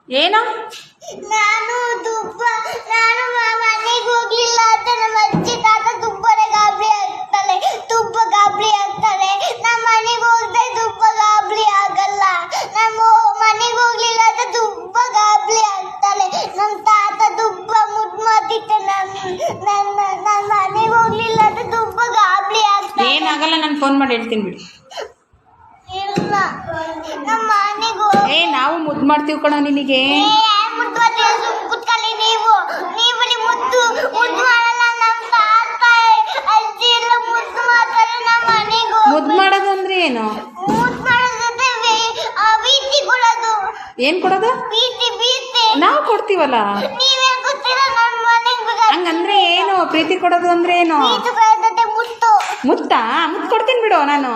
ಏನೋ ನಾನು ಮನೆಗೆ ಹೋಗ್ಲಿಲ್ಲ ಅಂತ ನಮ್ಮ ಅಜ್ಜಿ ತಾತ ತುಂಬಾನೇ ಗಾಬರಿ ಆಗ್ತಾಳೆ. ತುಂಬ ಗಾಬರಿ ಆಗ್ತಾಳೆ. ನಮ್ಮ ಮನೆಗೆ ಹೋಗದೆ ತುಂಬ ಗಾಬರಿ ಆಗಲ್ಲ. ನಮ್ಮ ಮನೆಗೆ ಹೋಗ್ಲಿಲ್ಲ ಅಂತ ತುಂಬ ಗಾಬರಿ ಆಗ್ತಾಳೆ. ನಮ್ಮ ತಾತ ತುಂಬ ಮುದ್ದು ಮಾಡ್ತಿದ್ದೆ. ನನ್ನ ಮನೆಗೆ ಹೋಗ್ಲಿಲ್ಲ ಅಂತ ತುಂಬ ಗಾಬರಿ ಆಗ್ತಾಳೆ. ಏನಾಗಲ್ಲ, ನಾನು ಫೋನ್ ಮಾಡಿ ಹೇಳ್ತೀನಿ ಬಿಡಿ. ಇಲ್ಲ ನಮ್ಮ ಮನೆಗೆ ನಾವು ಮುದ್ದು ಮಾಡ್ತೀವಿ ಕಣೋ ನಿನಗೆ. ಕುತ್ಕೊಳ್ಳಿ ನೀವು ಮುದ್ದು ಮಾಡಲ್ಲ. ನಮ್ಮ ತಾತ ಅಜ್ಜಿ ಎಲ್ಲ ಮುದ್ದು ಮಾಡ್ತಾರೆ. ನಮ್ಮ ಮನೆಗೆ ಮುದ್ದು ಮಾಡೋದು ಅಂದ್ರೆ ಏನು? ಮುದ್ದು ಮಾಡೋದಂದ್ರೆ ಬೀತಿ ಕೊಡೋದು. ಏನ್ ಕೊಡೋದು? ಬೀತಿ ನಾವು ಕೊಡ್ತೀವಲ್ಲ. ನೀವೇ ಗೊತ್ತಿಲ್ಲ. ನಮ್ಮ ಮನೆಗೆ ಹಂಗಂದ್ರೆ ಏನು? ಪ್ರೀತಿ ಕೊಡೋದು ಅಂದ್ರೆ ಏನು? ಬೀತಿ ಕೊಡೋದಂತೆ ಮುತ್ತು. ಮುತ್ತಾ? ಮುತ್ತು ಕೊಡ್ತೀನಿ ಬಿಡು ನಾನು.